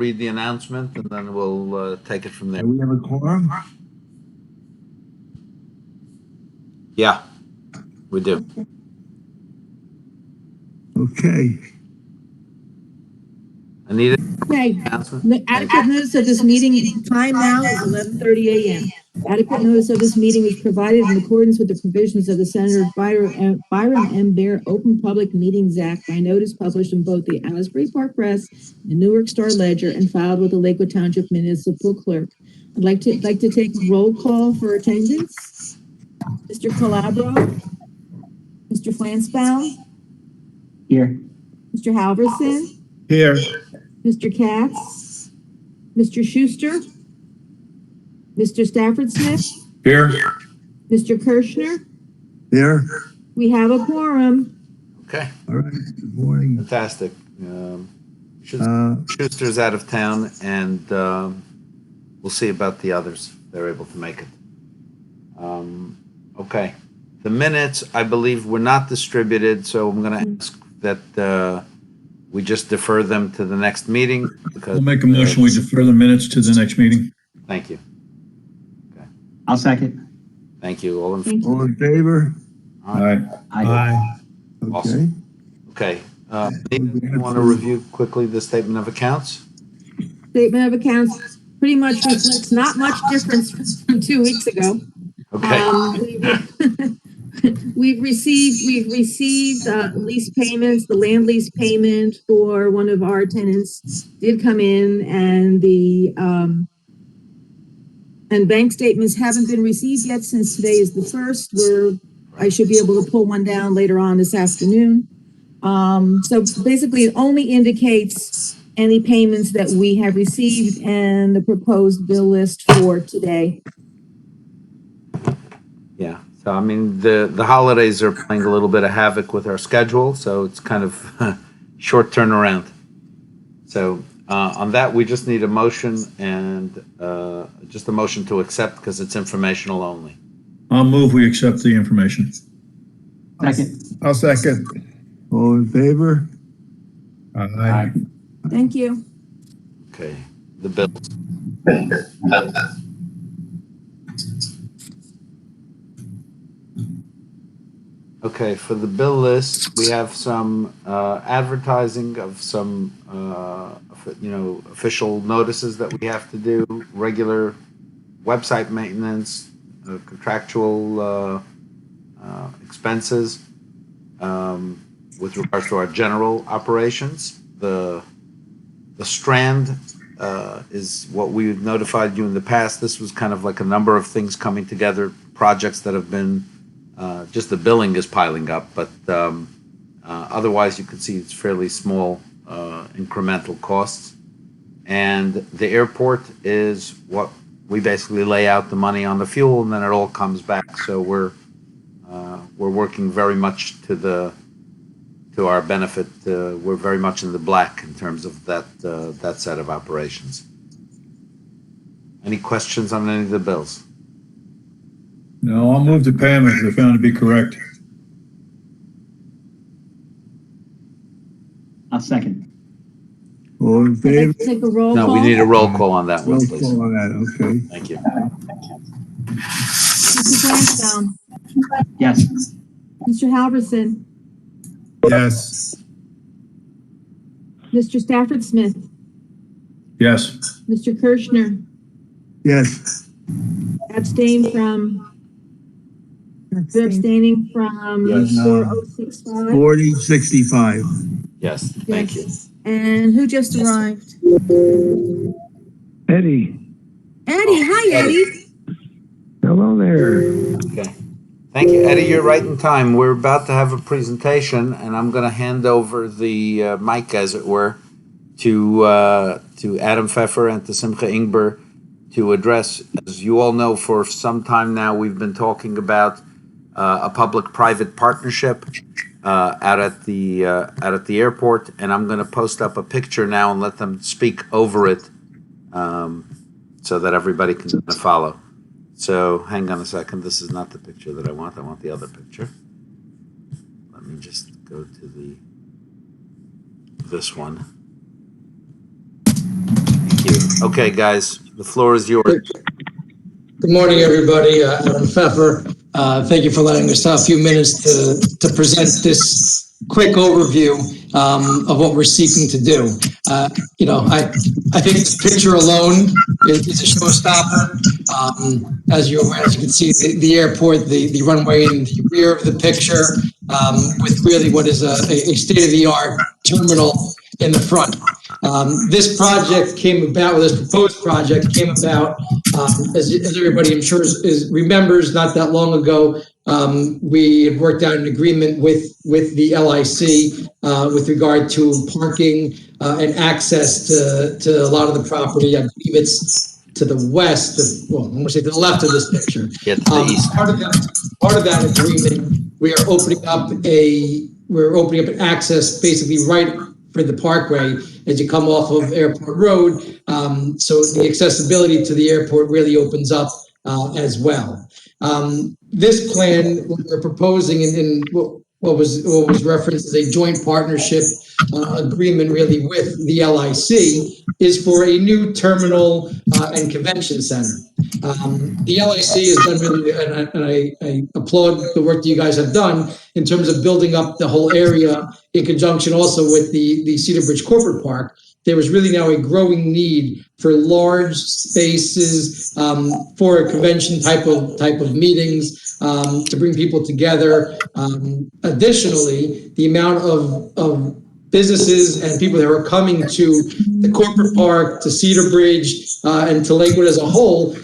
read the announcement, and then we'll take it from there. Do we have a quorum? Yeah, we do. Okay. Anita? Okay, Announcement? adequate notice of this meeting, time now is 11:30 a.m. Adequate notice of this meeting was provided in accordance with the provisions of the Senator Byron M. Bear Open Public Meetings Act by notice published in both the Asbury Park Press and Newark Star Ledger and filed with the Lakewood Township Municipal Clerk. I'd like to take a roll call for attendance. Mr. Calabro, Mr. Flansbaum, Here. Mr. Halverson, Here. Mr. Katz, Mr. Schuster, Mr. Stafford Smith, Here. Mr. Kirschner. Here. We have a quorum. Okay, All right. Good morning. fantastic. Schuster's out of town, and we'll see about the others. They're able to make it. Okay. The minutes, I believe, were not distributed, so I'm going to ask that we just defer them to the next meeting. Because, We'll make a motion, we defer the minutes to the next meeting. Thank you. I'll second. Thank you. All in Thank you. All in favor? Aye. Aye. Okay. Awesome. Okay. You want to review quickly the statement of accounts? Statement of accounts pretty much reflects not much difference from 2 weeks ago. Okay. We've received lease payments. The land lease payment for one of our tenants did come in, and the and bank statements haven't been received yet since today is the 1st. I should be able to pull one down later on this afternoon. So basically, it only indicates any payments that we have received and the proposed bill list for today. Yeah. So, I mean, the holidays are playing a little bit of havoc with our schedule, so it's kind of short turnaround. So, on that, we just need a motion and just a motion to accept because it's informational only. I'll move, we accept the information. Second. I'll second. All in favor? Aye. Thank you. Okay. The bills. Okay, for the bill list, we have some advertising of some, official notices that we have to do, regular website maintenance, contractual expenses with regards to our general operations. The strand is what we notified you in the past. This was kind of like a number of things coming together, projects that have been just the billing is piling up, but otherwise you can see it's fairly small incremental costs. And the airport is what we basically lay out the money on the fuel, and then it all comes back. So we're working very much to our benefit. We're very much in the black in terms of that set of operations. Any questions on any of the bills? No, I'll move to pay them if they're found to be correct. I'll second. All in I'd favor? like to take a roll No, call. we need a roll call on that one, Roll please. call on that, okay. Thank you. Mr. Flansbaum, Yes. Mr. Halverson, Yes. Mr. Stafford Smith, Yes. Mr. Kirschner, Yes. abstaining from Yes. 4065. 4065. Yes, thank you. And who just arrived? Eddie. Eddie, hi Eddie. Hello there. Okay. Thank you, Eddie. You're right in time. We're about to have a presentation, and I'm going to hand over the mic, as it were, to Adam Pfeffer and to Simcha Ingber to address. As you all know, for some time now, we've been talking about a public-private partnership out at the airport, and I'm going to post up a picture now and let them speak over it, so that everybody can follow. So hang on a second. This is not the picture that I want. I want the other picture. Let me just go to this one. Okay, guys, the floor is yours. Good morning, everybody. Adam Pfeffer. Thank you for letting us have a few minutes to present this quick overview of what we're seeking to do. I think this picture alone is a showstopper. As you can see, the airport, the runway in the rear of the picture, with really what is a state-of-the-art terminal in the front. This project came about, this proposed project came about, as everybody I'm sure remembers, not that long ago, we had worked out an agreement with the LIC with regard to parking and access to a lot of the property. I believe it's to the west, well, I'm going to say to the left of this picture. Yeah, to the east. Part of that agreement, we're opening up an access basically right for the parkway as you come off of Airport Road. So the accessibility to the airport really opens up as well. This plan, what we're proposing in what was referenced as a joint partnership agreement really with the LIC, is for a new terminal and convention center. The LIC has done really, and I applaud the work that you guys have done in terms of building up the whole area in conjunction also with the Cedar Bridge Corporate Park. There was really now a growing need for large spaces for a convention type of meetings to bring people together. Additionally, the amount of businesses and people that are coming to the corporate park, to Cedar Bridge, and to Lakewood as a whole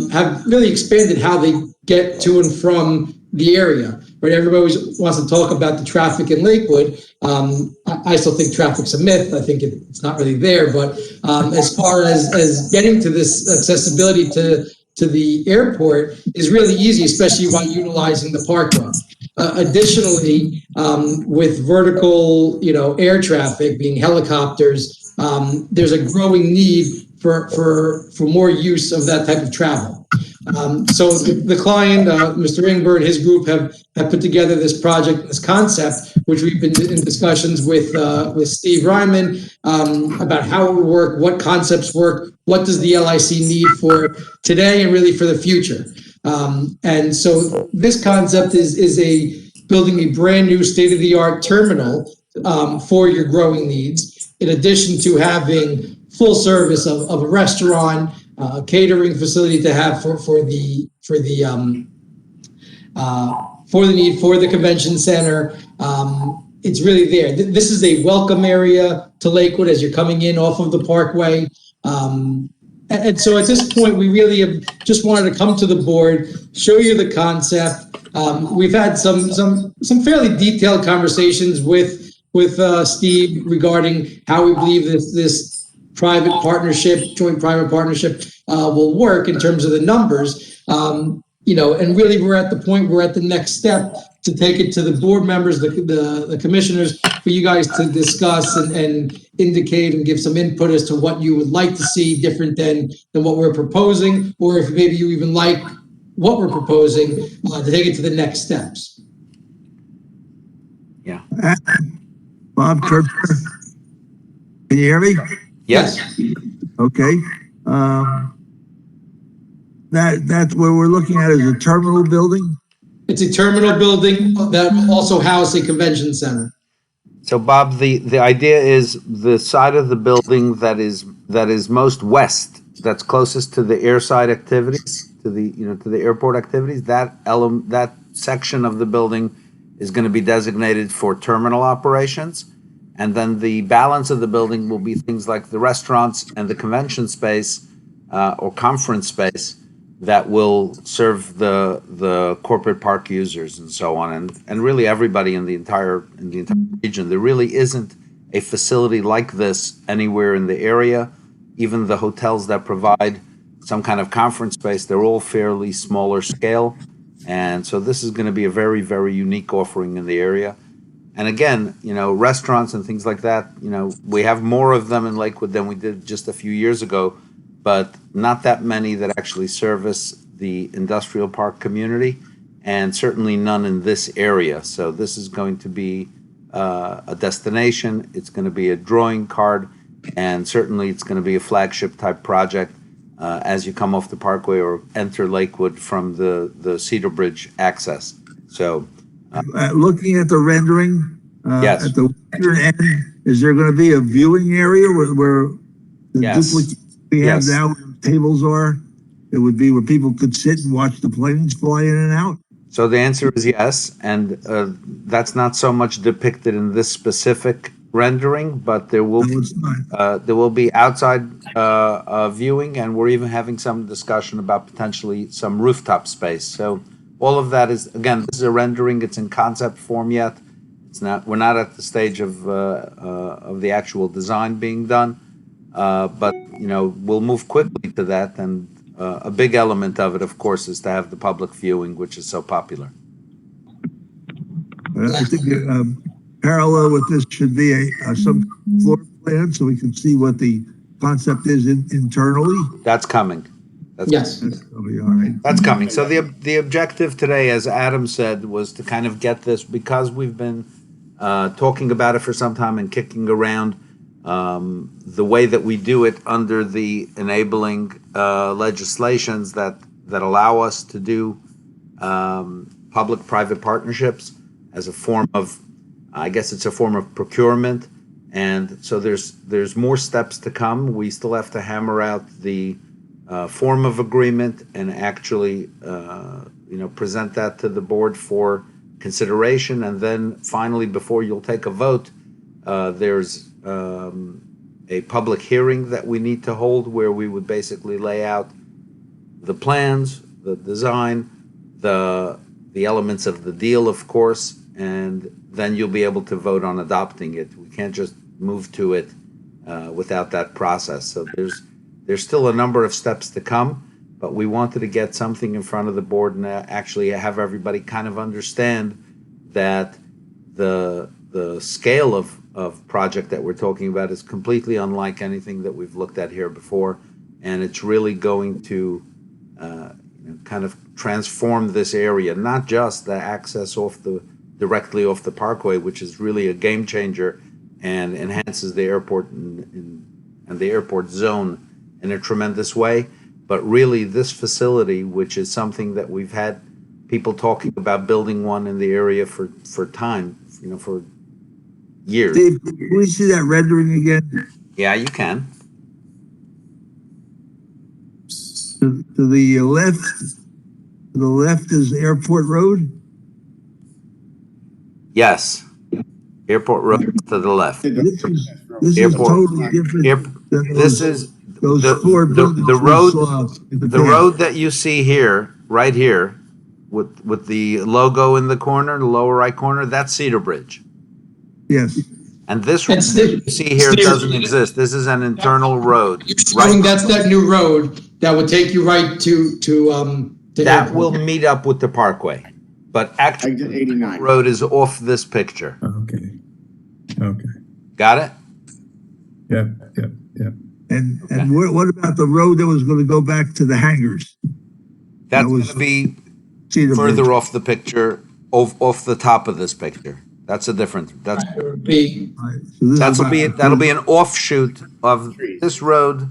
have really expanded how they get to and from the area. Right? Everybody always wants to talk about the traffic in Lakewood. I still think traffic's a myth. I think it's not really there. But as far as getting to this accessibility to the airport is really easy, especially by utilizing the parkway. Additionally, with vertical, air traffic being helicopters, there's a growing need for more use of that type of travel. So the client, Mr. Ingber and his group have put together this project, this concept, which we've been in discussions with Steve Ryman about how it would work, what concepts work, what does the LIC need for today and really for the future. And so this concept is building a brand new state-of-the-art terminal for your growing needs, in addition to having full service of a restaurant, catering facility to have for the need for the convention center. It's really there. This is a welcome area to Lakewood as you're coming in off of the parkway. And so at this point, we really have just wanted to come to the board, show you the concept. We've had some fairly detailed conversations with Steve regarding how we believe this private partnership, joint private partnership will work in terms of the numbers. And really we're at the next step to take it to the board members, the commissioners, for you guys to discuss and indicate and give some input as to what you would like to see different than what we're proposing, or if maybe you even like what we're proposing to take it to the next steps. Yeah. Bob Kirchner, can you hear me? Yes. Okay. That's where we're looking at is a terminal building. It's a terminal building that will also house a convention center. So Bob, the idea is the side of the building that is most west, that's closest to the airside activities, to the airport activities. That section of the building is going to be designated for terminal operations, and then the balance of the building will be things like the restaurants and the convention space or conference space that will serve the corporate park users and so on, and really everybody in the entire region. There really isn't a facility like this anywhere in the area. Even the hotels that provide some kind of conference space, they're all fairly smaller scale, and so this is going to be a very, very unique offering in the area. And again, restaurants and things like that, we have more of them in Lakewood than we did just a few years ago, but not that many that actually service the industrial park community, and certainly none in this area. So this is going to be a destination. It's going to be a drawing card. And certainly it's going to be a flagship type project as you come off the Parkway or enter Lakewood from the Cedar Bridge access. So, Looking at the rendering, yes. at the western end, is there going to be a viewing area where the Yes. duplicate we have Yes. now, where tables are? It would be where people could sit and watch the planes fly in and out? So the answer is yes, and that's not so much depicted in this specific rendering, but there will No, it's not. there will be outside viewing, and we're even having some discussion about potentially some rooftop space. So all of that is, again, this is a rendering. It's in concept form yet. It's not. We're not at the stage of the actual design being done, but you know we'll move quickly to that. And a big element of it, of course, is to have the public viewing, which is so popular. I think parallel with this should be some floor plan so we can see what the concept is internally. That's coming. Yes. That's probably all right. That's coming. So the objective today, as Adam said, was to kind of get this, because we've been talking about it for some time and kicking around the way that we do it under the enabling legislations that allow us to do public-private partnerships as a form of, I guess it's a form of procurement. And so there's more steps to come. We still have to hammer out the form of agreement and actually, present that to the board for consideration. And then finally, before you'll take a vote, there's a public hearing that we need to hold where we would basically lay out the plans, the design, the elements of the deal, of course, and then you'll be able to vote on adopting it. We can't just move to it without that process. So there's still a number of steps to come, but we wanted to get something in front of the board and actually have everybody kind of understand that the scale of project that we're talking about is completely unlike anything that we've looked at here before, and it's really going to kind of transform this area, not just the access directly off the Parkway, which is really a game changer and enhances the airport and the airport zone in a tremendous way, but really this facility, which is something that we've had people talking about building one in the area for time, for years. Dave, can we see that rendering again? Yeah, you can. To the left is Airport Road? Yes. Airport Road to the left. This is Airport. totally different than This is those the, four buildings the we road. saw in the The past. road that you see here, right here, with the logo in the corner, the lower right corner, that's Cedar Bridge. Yes. And this And road Steve- you see here Steve- doesn't exist. This is an internal road. You're showing that's that new road that would take you right to That airport. will meet up with the Parkway. But actually, Exit the 89. road is off this picture. Okay. Okay. Got it? Yep, yep, yep. And Okay. what about the road that was going to go back to the hangars? That's That going was to be Cedar further Bridge. off the picture, off the top of this picture. That's a different. That's It would be All right, so this is that'll be an offshoot of this road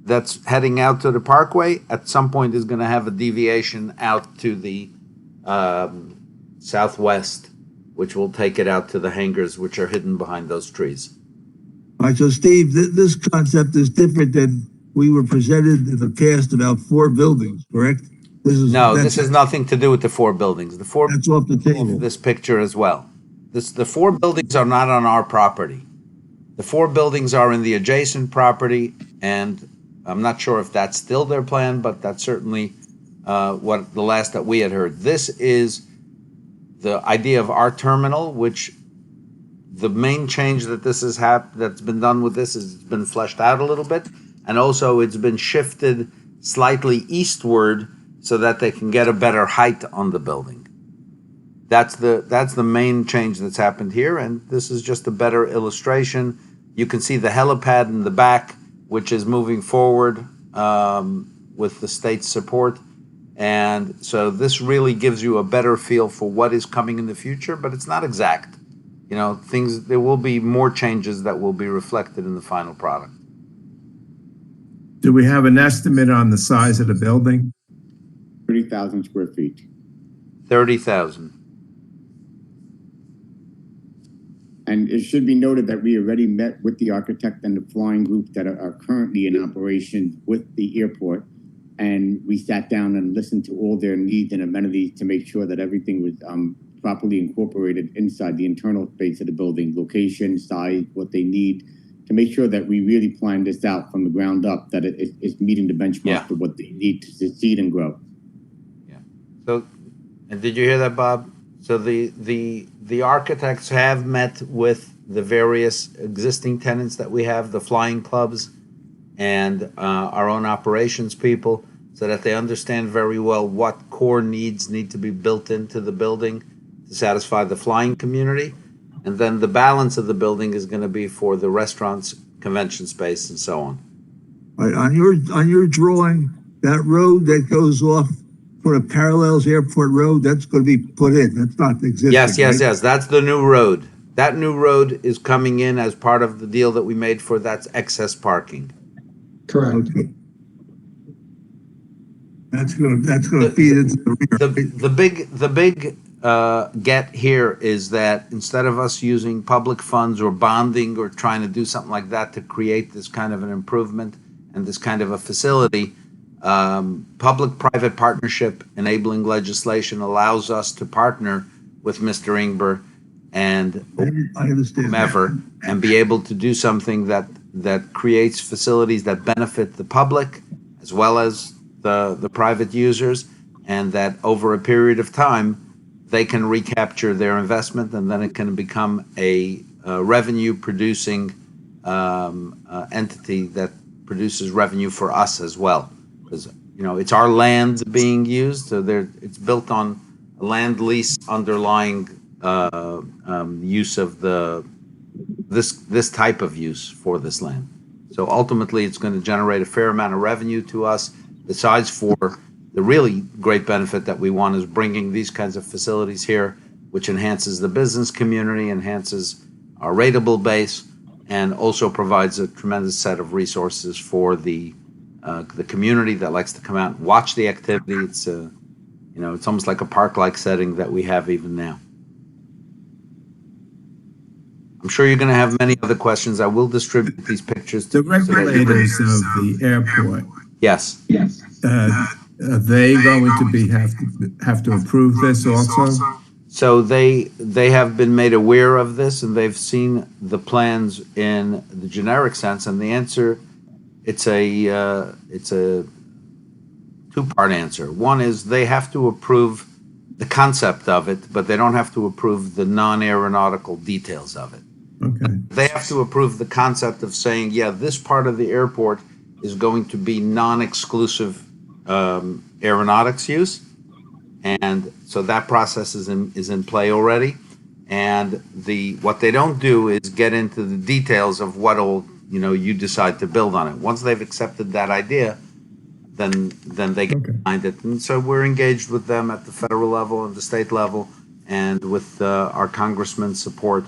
that's heading out to the Parkway. At some point, is going to have a deviation out to the southwest, which will take it out to the hangars, which are hidden behind those trees. All right, so Steve, this concept is different than we were presented in the past about four buildings, correct? This has nothing to do with the four buildings. The four That's off the table. this picture as well. The four buildings are not on our property. The four buildings are in the adjacent property, and I'm not sure if that's still their plan, but that's certainly what the last that we had heard. This is the idea of our terminal, which the main change that that's been done with this is it's been fleshed out a little bit, and also it's been shifted slightly eastward so that they can get a better height on the building. That's the main change that's happened here, and this is just a better illustration. You can see the helipad in the back, which is moving forward with the state's support. And so this really gives you a better feel for what is coming in the future, but it's not exact. there will be more changes that will be reflected in the final product. Do we have an estimate on the size of the building? 30,000 square feet. 30,000. And it should be noted that we already met with the architect and the flying group that are currently in operation with the airport. And we sat down and listened to all their needs and amenities to make sure that everything was properly incorporated inside the internal space of the building, location, size, what they need, to make sure that we really plan this out from the ground up, that it's meeting the benchmark for what they need to succeed and grow. Yeah. So, and did you hear that, Bob? So the architects have met with the various existing tenants that we have, the flying clubs and our own operations people, so that they understand very well what core needs need to be built into the building to satisfy the flying community. And then the balance of the building is going to be for the restaurants, convention space, and so on. Right, on your drawing, that road that goes off for a parallels Airport Road, that's going to be put in. That's not existing. Yes. right? That's the new road. That new road is coming in as part of the deal that we made for that's excess parking. Correct. Okay. That's gonna feed into the rear. The big get here is that instead of us using public funds or bonding or trying to do something like that to create this kind of an improvement and this kind of a facility, public-private partnership enabling legislation allows us to partner with Mr. Ingber and I understand. whomever and be able to do something that creates facilities that benefit the public as well as the private users, and that over a period of time they can recapture their investment, and then it can become a revenue producing entity that produces revenue for us as well. Because it's our land being used, so it's built on a land lease underlying use of this type of use for this land. So ultimately, it's going to generate a fair amount of revenue to us. Besides, for the really great benefit that we want is bringing these kinds of facilities here, which enhances the business community, enhances our rateable base, and also provides a tremendous set of resources for the community that likes to come out and watch the activity. It's it's almost like a park-like setting that we have even now. I'm sure you're going to have many other questions. I will distribute these pictures The to regulators of the airport, Yes. are they going to have to approve this also? So they have been made aware of this, and they've seen the plans in the generic sense. And the answer, it's a two-part answer. One is they have to approve the concept of it, but they don't have to approve the non-aeronautical details of it. Okay. They have to approve the concept of saying, yeah, this part of the airport is going to be non-exclusive aeronautics use, and so that process is in play already. And what they don't do is get into the details of what you decide to build on it. Once they've accepted that idea, then they get behind it. And so we're engaged with them at the federal level and the state level, and with our congressman's support.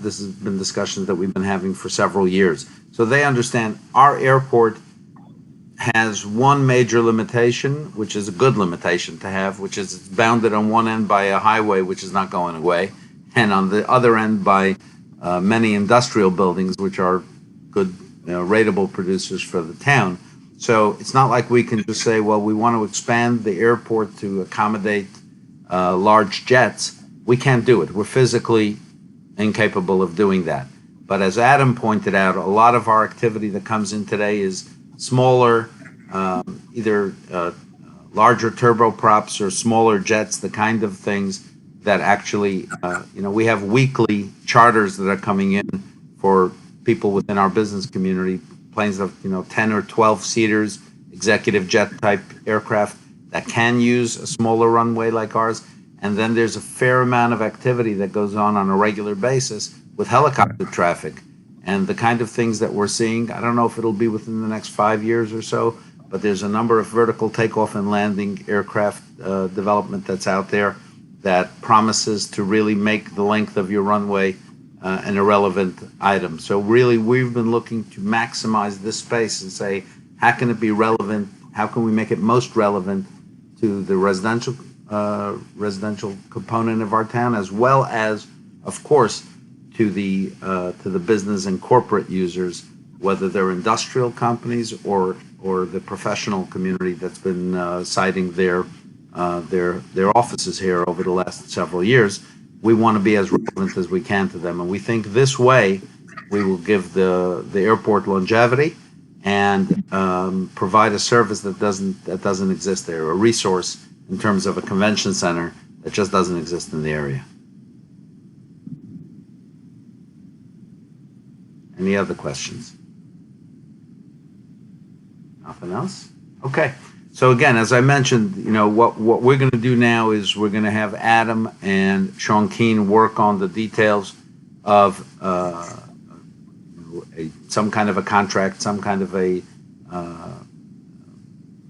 This has been discussions that we've been having for several years. So they understand our airport has one major limitation, which is a good limitation to have, which is it's bounded on one end by a highway, which is not going away, and on the other end by many industrial buildings, which are good, rateable producers for the town. So it's not like we can just say, well, we want to expand the airport to accommodate large jets. We can't do it. We're physically incapable of doing that. But as Adam pointed out, a lot of our activity that comes in today is smaller, either larger turboprops or smaller jets, the kind of things that actually, we have weekly charters that are coming in for people within our business community, planes of 10 or 12 seaters, executive jet type aircraft that can use a smaller runway like ours. And then there's a fair amount of activity that goes on a regular basis with helicopter traffic. And the kind of things that we're seeing, I don't know if it'll be within the next 5 years or so, but there's a number of vertical takeoff and landing aircraft development that's out there. that promises to really make the length of your runway an irrelevant item. So really, we've been looking to maximize this space and say, how can it be relevant? How can we make it most relevant to the residential component of our town, as well as, of course, to the business and corporate users, whether they're industrial companies or the professional community that's been citing their offices here over the last several years. We want to be as relevant as we can to them, and we think this way we will give the airport longevity and provide a service that doesn't exist there, a resource in terms of a convention center that just doesn't exist in the area. Any other questions? Nothing else? Okay. So again, as I mentioned, what we're going to do now is we're going to have Adam and Sean Keane work on the details of some kind of a contract, some kind of a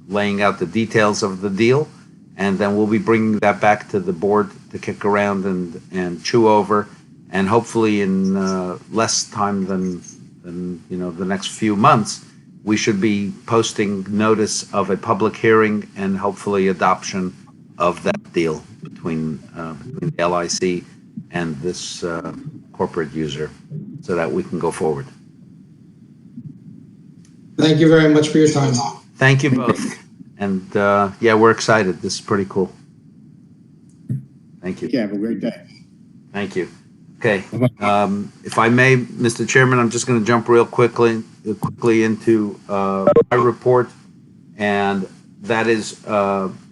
laying out the details of the deal, and then we'll be bringing that back to the board to kick around and chew over, and hopefully in less time than the next few months, we should be posting notice of a public hearing and hopefully adoption of that deal between the LIC and this corporate user, so that we can go forward. Thank you very much for your time. Thank you both. And yeah, we're excited. This is pretty cool. Thank you. Yeah, have a great day. Thank you. Okay. If I may, Mr. Chairman, I'm just going to jump real quickly into my report, and that is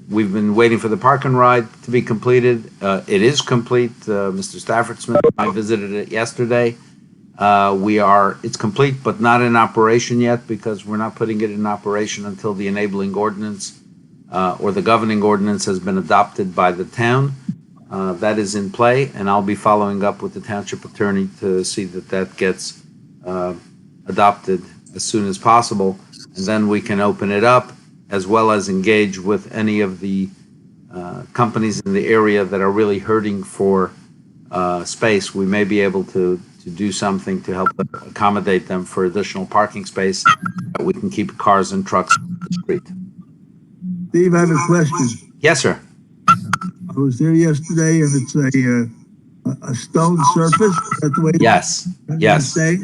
we've been waiting for the park and ride to be completed. It is complete. Mr. Stafford Smith and I visited it yesterday. It's complete, but not in operation yet, because we're not putting it in operation until the enabling ordinance or the governing ordinance has been adopted by the town. That is in play, and I'll be following up with the township attorney to see that gets adopted as soon as possible, and then we can open it up, as well as engage with any of the companies in the area that are really hurting for space. We may be able to do something to help accommodate them for additional parking space, that we can keep cars and trucks on the street. Steve, I have a question. Yes, sir. I was there yesterday, and it's a stone surface. Is that the way? Yes. Yes. Say?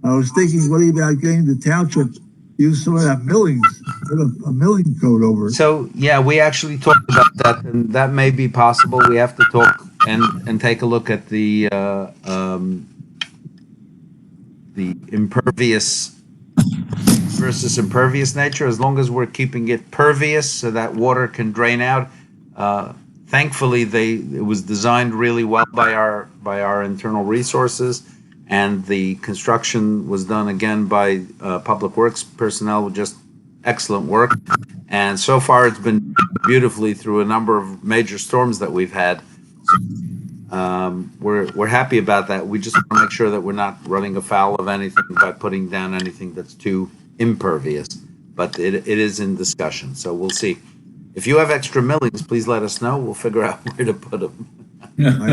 I was thinking, what about getting the township to use some of that millings, put a milling coat over it? So yeah, we actually talked about that, and that may be possible. We have to talk and take a look at the impervious versus impervious nature. As long as we're keeping it pervious so that water can drain out. Thankfully, it was designed really well by our internal resources, and the construction was done again by Public Works personnel, just excellent work. And so far, it's been beautifully through a number of major storms that we've had. We're happy about that. We just want to make sure that we're not running afoul of anything by putting down anything that's too impervious. But it is in discussion, so we'll see. If you have extra millings, please let us know. We'll figure out where to put them. I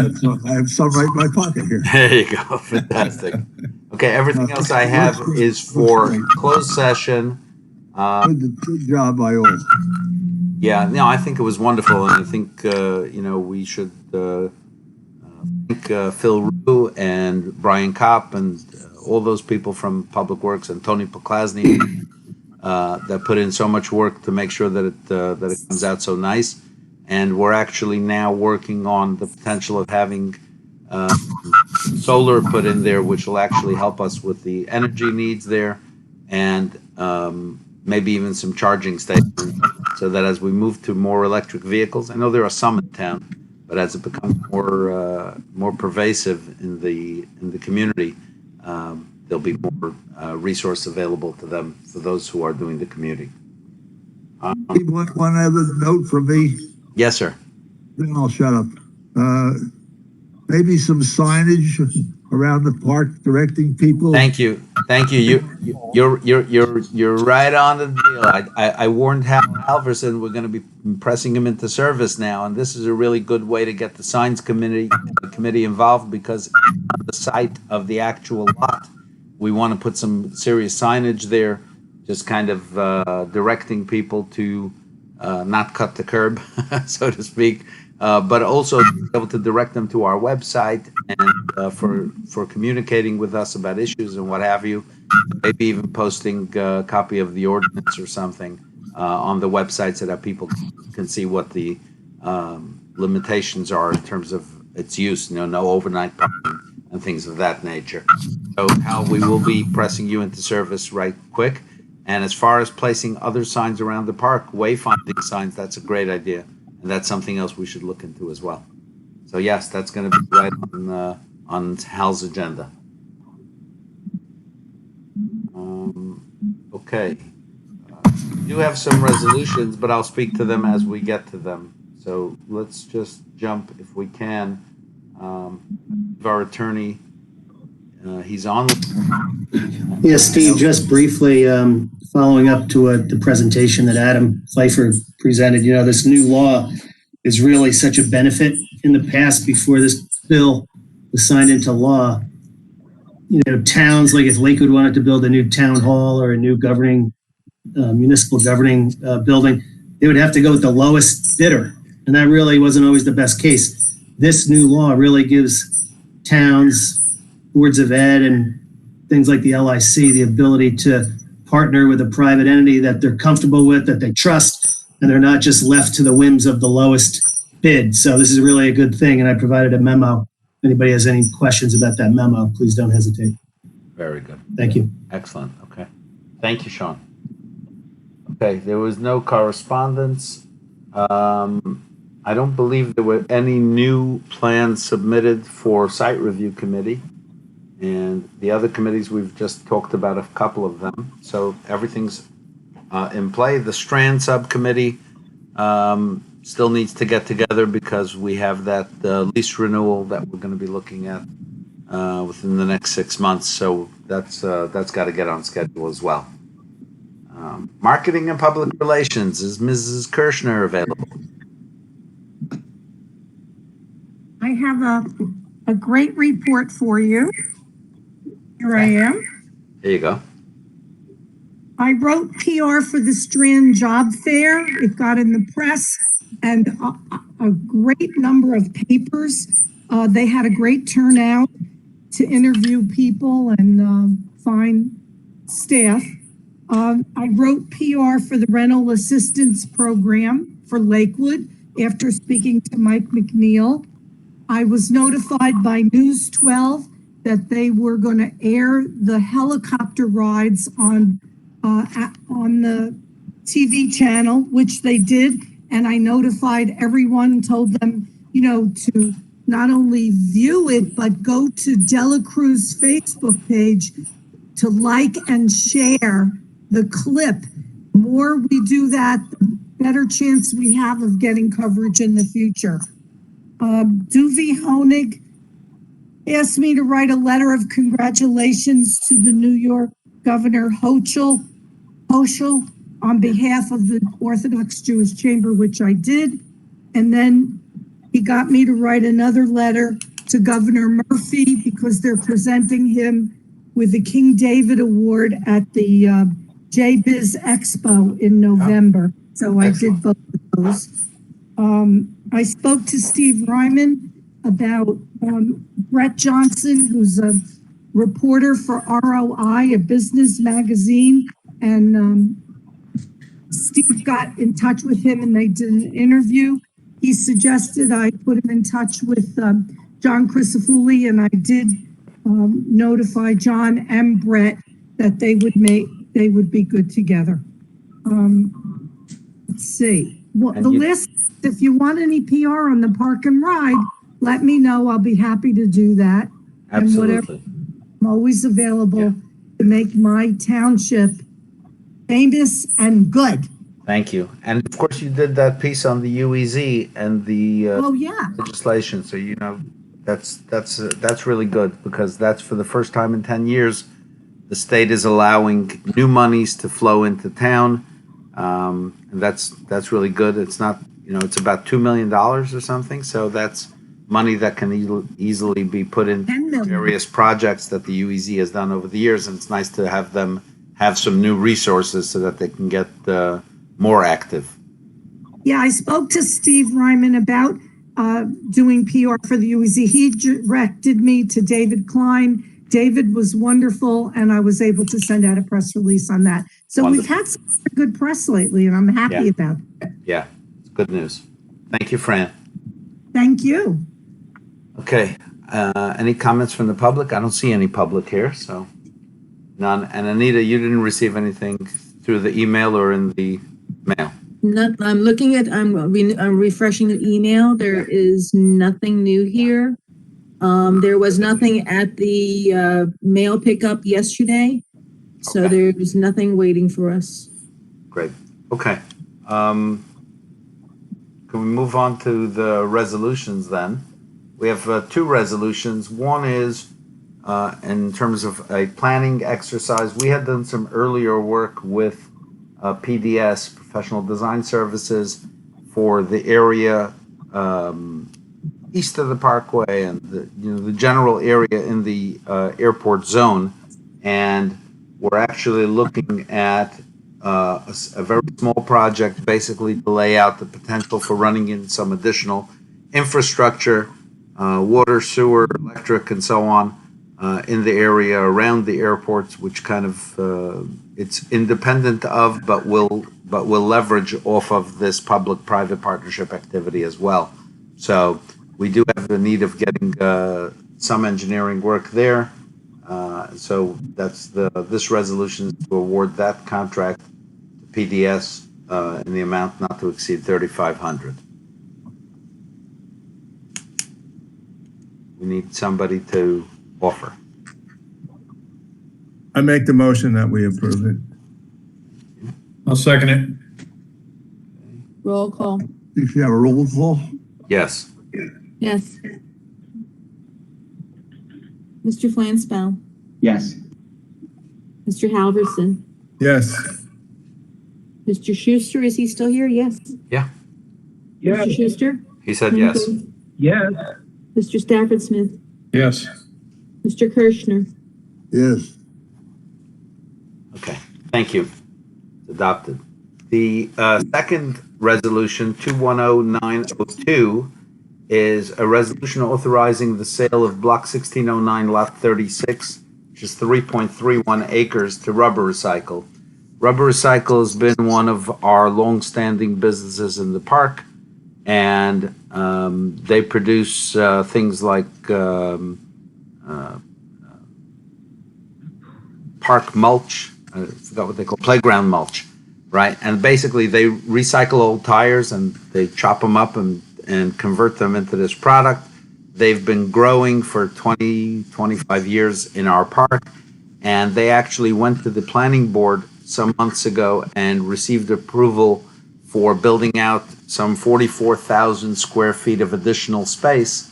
have some right in my pocket here. There you go. Fantastic. Okay, everything else I have is for closed session. Good job by all. Yeah, no, I think it was wonderful, and I think we should thank Phil Rue and Brian Kopp and all those people from Public Works and Tony Poklasny that put in so much work to make sure that it comes out so nice. And we're actually now working on the potential of having solar put in there, which will actually help us with the energy needs there, and maybe even some charging stations, so that as we move to more electric vehicles, I know there are some in town, but as it becomes more pervasive in the community, there'll be more resource available to them for those who are doing the commuting. One other note from me, Yes, sir. then I'll shut up. Maybe some signage around the park directing people. Thank you. You're right on the deal. I warned Hal Halverson we're going to be pressing him into service now, and this is a really good way to get the signs committee involved, because on the site of the actual lot, we want to put some serious signage there, just kind of directing people to not cut the curb, so to speak, but also be able to direct them to our website and for communicating with us about issues and what have you. Maybe even posting a copy of the ordinance or something on the website so that people can see what the limitations are in terms of its use. No overnight parking and things of that nature. So, Hal, we will be pressing you into service right quick. And as far as placing other signs around the park, wayfinding signs, that's a great idea. And that's something else we should look into as well. So yes, that's going to be right on Hal's agenda. Okay. We do have some resolutions, but I'll speak to them as we get to them. So let's just jump, if we can. Our attorney, he's on. Yes, Steve, just briefly, following up to the presentation that Adam Pfeiffer presented, this new law is really such a benefit. In the past, before this bill was signed into law, towns, like if Lakewood wanted to build a new town hall or a new municipal governing building, they would have to go with the lowest bidder. And that really wasn't always the best case. This new law really gives towns, boards of ed, and things like the LIC the ability to partner with a private entity that they're comfortable with, that they trust, and they're not just left to the whims of the lowest bid. So this is really a good thing, and I provided a memo. If anybody has any questions about that memo, please don't hesitate. Very good. Thank you. Excellent. Okay. Thank you, Sean. Okay, there was no correspondence. I don't believe there were any new plans submitted for site review committee. And the other committees, we've just talked about a couple of them. So everything's in play. The Strand subcommittee still needs to get together because we have that lease renewal that we're going to be looking at within the next 6 months. So that's got to get on schedule as well. Marketing and public relations, is Mrs. Kirshner available? I have a great report for you. Here I am. There you go. I wrote PR for the Strand Job Fair. It got in the press and a great number of papers. They had a great turnout to interview people and find staff. I wrote PR for the rental assistance program for Lakewood after speaking to Mike McNeil. I was notified by News 12 that they were going to air the helicopter rides on the TV channel, which they did. And I notified everyone, told them, to not only view it, but go to Dela Cruz Facebook page to like and share the clip. The more we do that, the better chance we have of getting coverage in the future. Duvi Honig asked me to write a letter of congratulations to the New York Governor Hochul on behalf of the Orthodox Jewish Chamber, which I did. And then he got me to write another letter to Governor Murphy because they're presenting him with the King David Award at the JBiz Expo in November. So I did both of those. I spoke to Steve Ryman about Brett Johnson, who's a reporter for ROI, a business magazine. And Steve got in touch with him and they did an interview. He suggested I put him in touch with John Crisafulli, and I did notify John and Brett that they would be good together. Let's see. Well, the list, if you want any PR on the park and ride, let me know. I'll be happy to do that. Absolutely. And whatever, I'm always available to make my township famous and good. Thank you. And of course, you did that piece on the UEZ and the Oh, yeah. legislation. So, That's really good, because that's for the first time in 10 years, the state is allowing new monies to flow into town. And that's really good. It's not, it's about $2 million or something. So that's money that can easily be put in 10 million. various projects that the UEZ has done over the years. And it's nice to have them have some new resources so that they can get more active. Yeah, I spoke to Steve Ryman about doing PR for the UEZ. He directed me to David Klein. David was wonderful, and I was able to send out a press release on that. So we've had some good press lately, and I'm happy about it. Yeah, it's good news. Thank you, Fran. Thank you. Okay, any comments from the public? I don't see any public here, so none. And Anita, you didn't receive anything through the email or in the mail? I'm looking at, I'm refreshing the email. There is nothing new here. There was nothing at the mail pickup yesterday, so Okay. there's nothing waiting for us. Great. Okay. Can we move on to the resolutions then? We have two resolutions. One is in terms of a planning exercise. We had done some earlier work with PDS, Professional Design Services, for the area east of the Parkway and the general area in the airport zone. And we're actually looking at a very small project, basically to lay out the potential for running in some additional infrastructure, water, sewer, electric, and so on, in the area around the airports, which kind of it's independent of, but will leverage off of this public-private partnership activity as well. So we do have the need of getting some engineering work there. So that's this resolution is to award that contract to PDS in the amount not to exceed $3,500. We need somebody to offer. I make the motion that we approve it. I'll second it. Roll call. You should have a roll call. Yes. Yes. Mr. Flansbrough, Yes. Mr. Halverson, Yes. Mr. Schuster, is he still here? Yes. Yeah. Mr. Schuster? He said yes. Yes. Mr. Stafford Smith, Yes. Mr. Kirschner, Yes. Okay. Thank you. It's adopted. The second resolution, 210902, is a resolution authorizing the sale of Block 1609, Lot 36, which is 3.31 acres, to Rubber Recycle. Rubber Recycle has been one of our long-standing businesses in the park, and they produce things like park mulch. I forgot what they call playground mulch, right? And basically they recycle old tires and they chop them up and convert them into this product. They've been growing for 20, 25 years in our park, and they actually went to the planning board some months ago and received approval for building out some 44,000 square feet of additional space,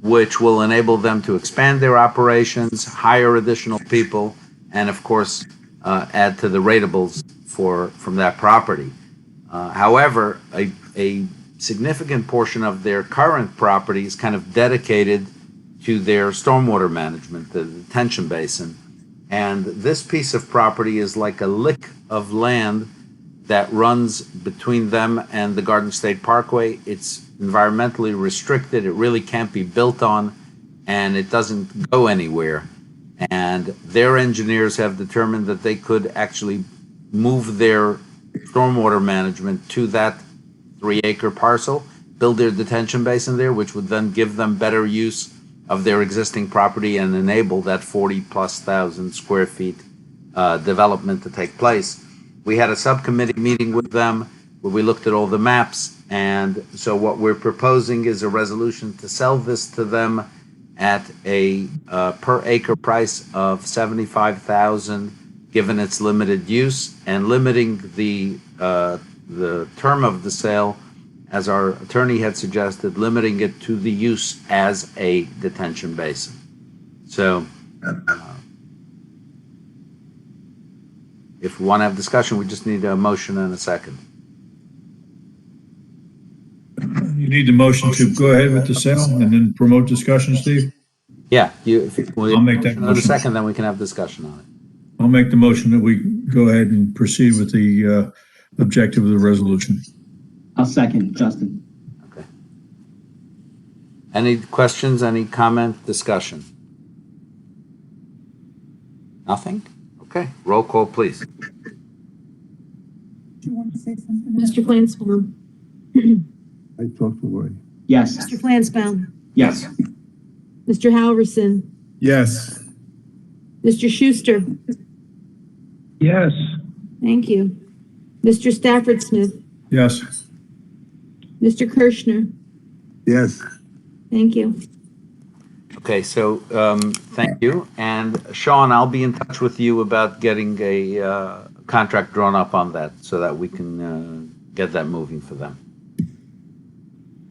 which will enable them to expand their operations, hire additional people, and of course, add to the ratables from that property. However, a significant portion of their current property is kind of dedicated to their stormwater management, the detention basin. And this piece of property is like a lick of land that runs between them and the Garden State Parkway. It's environmentally restricted. It really can't be built on, and it doesn't go anywhere. And their engineers have determined that they could actually move their stormwater management to that 3-acre parcel, build their detention basin there, which would then give them better use of their existing property and enable that 40,000+ square feet development to take place. We had a subcommittee meeting with them where we looked at all the maps, and so what we're proposing is a resolution to sell this to them at a per acre price of $75,000, given its limited use, and limiting the term of the sale as our attorney had suggested, limiting it to the use as a detention basin. So, if we want to have discussion, we just need a motion and a second. You need the motion to go ahead with the sale and then promote discussion, Steve? Yeah, if I'll make that in a motion. second, then we can have discussion on it. I'll make the motion that we go ahead and proceed with the objective of the resolution. I'll second, Justin. Okay. Any questions, any comment, discussion? Nothing? Okay, roll call, please. Do you want to say something? Mr. Flansbaum. I talked to Roy. Yes. Mr. Flansbaum. Yes. Mr. Halverson. Yes. Mr. Schuster. Yes. Thank you. Mr. Stafford Smith. Yes. Mr. Kirschner. Yes. Thank you. Okay, so thank you. And Sean, I'll be in touch with you about getting a contract drawn up on that so that we can get that moving for them.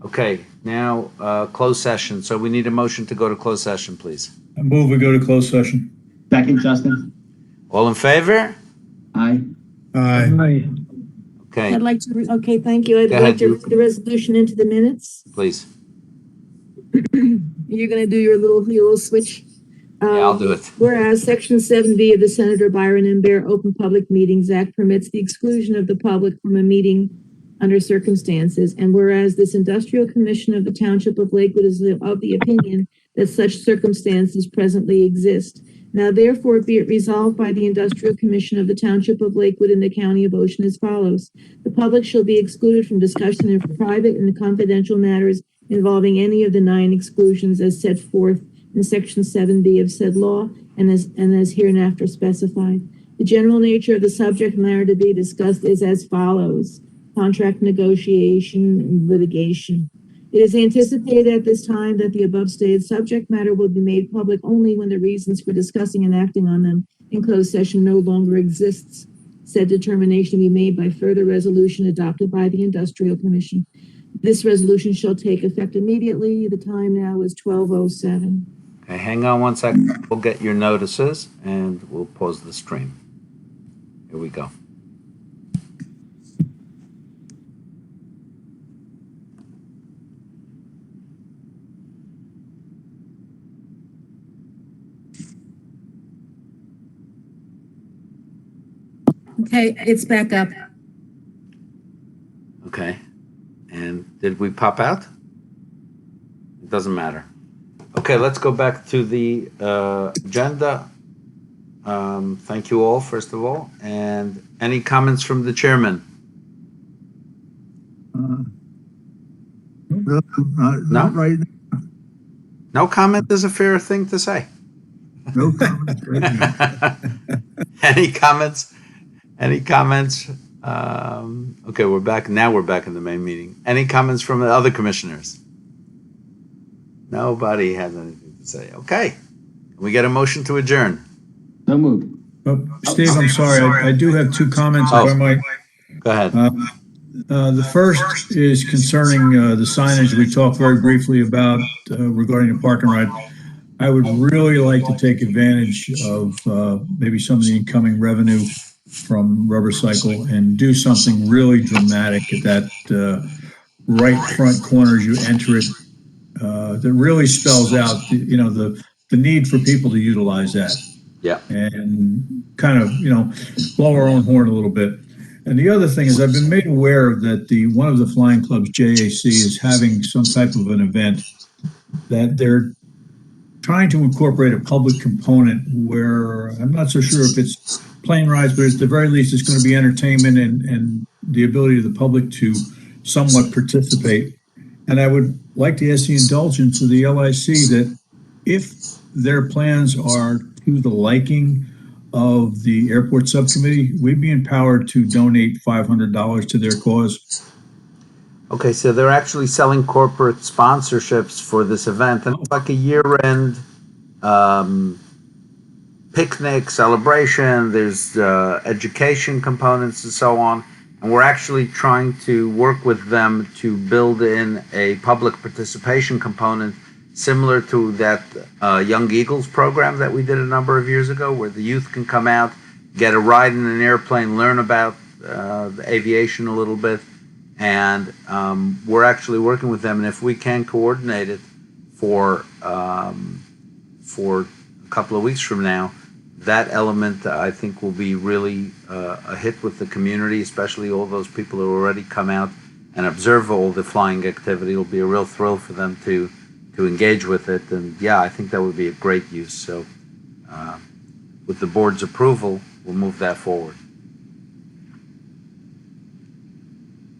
Okay, now closed session. So we need a motion to go to closed session, please. I move we go to closed session. Second, Justin. All in favor? Aye. Aye. Okay, I'd like to, okay, thank you. I'd Go like ahead, to you. read the resolution into the minutes. please. You're gonna do your little switch. Yeah, I'll do it. Whereas Section 7B of the Senator Byron M. Bear Open Public Meetings Act permits the exclusion of the public from a meeting under circumstances, and whereas this industrial commission of the Township of Lakewood is of the opinion that such circumstances presently exist. Now therefore be it resolved by the Industrial Commission of the Township of Lakewood in the County of Ocean as follows. The public shall be excluded from discussion of private and confidential matters involving any of the 9 exclusions as set forth in Section 7B of said law and as hereinafter specified. The general nature of the subject matter to be discussed is as follows: contract negotiation and litigation. It is anticipated at this time that the above stated subject matter will be made public only when the reasons for discussing and acting on them in closed session no longer exists. Said determination be made by further resolution adopted by the Industrial Commission. This resolution shall take effect immediately. The time now is 12:07. Okay, hang on one second. We'll get your notices and we'll pause the stream. Here we go. Okay, it's back up. Okay. And did we pop out? It doesn't matter. Okay, let's go back to the agenda. Thank you all, first of all. And any comments from the chairman? No, No? not right now. No comment is a fair thing to say. No comments right now. Any comments? Any comments? Okay, we're back. Now we're back in the main meeting. Any comments from the other commissioners? Nobody has anything to say. Okay. Can we get a motion to adjourn? So moved. Oh, Steve, I'm sorry. I do have 2 comments, if I might. Go ahead. The first is concerning the signage we talked very briefly about regarding the park and ride. I would really like to take advantage of maybe some of the incoming revenue from Rubber Cycle and do something really dramatic at that right front corner as you enter it. That really spells out, the need for people to utilize that. Yeah. And kind of, blow our own horn a little bit. And the other thing is I've been made aware that one of the flying clubs, JAC, is having some type of an event that they're trying to incorporate a public component where I'm not so sure if it's plane rides, but at the very least it's going to be entertainment and the ability of the public to somewhat participate. And I would like to ask the indulgence of the LIC that if their plans are to the liking of the airport subcommittee, we'd be empowered to donate $500 to their cause. Okay, so they're actually selling corporate sponsorships for this event, and it's like a year-end picnic celebration. There's education components and so on. And we're actually trying to work with them to build in a public participation component similar to that Young Eagles program that we did a number of years ago, where the youth can come out, get a ride in an airplane, learn about the aviation a little bit. And we're actually working with them. And if we can coordinate it for a couple of weeks from now, that element, I think, will be really a hit with the community, especially all those people who already come out and observe all the flying activity. It'll be a real thrill for them to engage with it. And yeah, I think that would be a great use. So with the board's approval, we'll move that forward.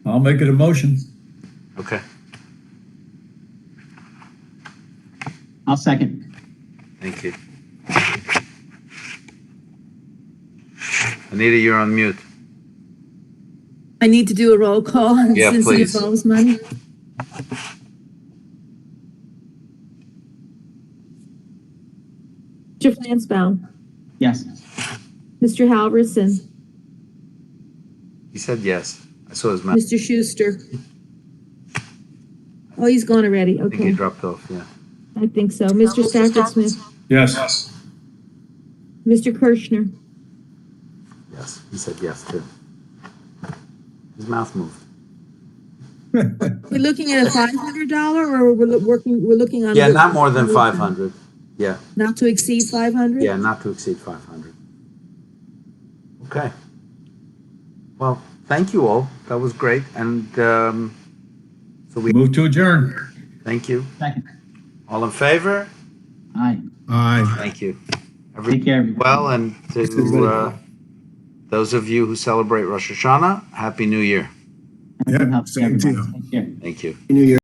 I'll make it a motion. Okay. I'll second. Thank you. Anita, you're on mute. I need to do a roll call Yeah, since it please. involves money. Mr. Flansbrough, Yes. Mr. Halverson, He said yes. I saw his mouth. Mr. Schuster. Oh, he's gone already. I think he Okay, dropped off, yeah. I think so. Mr. Stafford Smith, Yes. Mr. Kirschner, Yes, he said yes too. His mouth moved. we're looking at a $500 or we're looking on. Yeah, not more than 500. Yeah, Not to exceed 500? yeah, not to exceed 500. Okay. Well, thank you all. That was great. And so we Move to adjourn. thank you. Second. All in favor? Aye. Aye. Thank you. Take care, everybody. Well, and to those of you who celebrate Rosh Hashanah, Happy New Year. Yeah, Good help, same to you. everybody. Take care. Thank you. New Year.